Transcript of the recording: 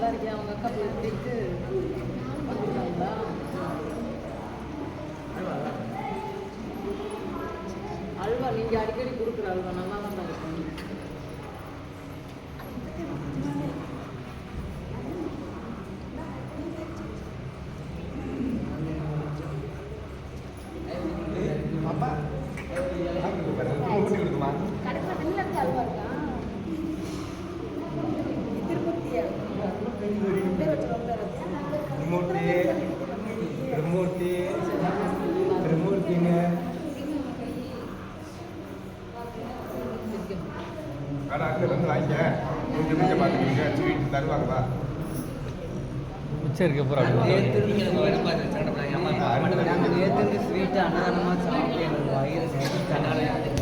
நல்லா இருக்கேன். அவங்க அக்கா எப்படி இருக்கு? வந்துருக்காங்களா? அல்வா நீங்கள் அடிக்கடி கொடுக்குற அல்வா நல்லா தான் இருக்கும். மிச்சம் இருக்க போகிறோம். நேற்று ஸ்வீட்டு அன்னதானமாக சாப்பிட்டு எனக்கு வயிறு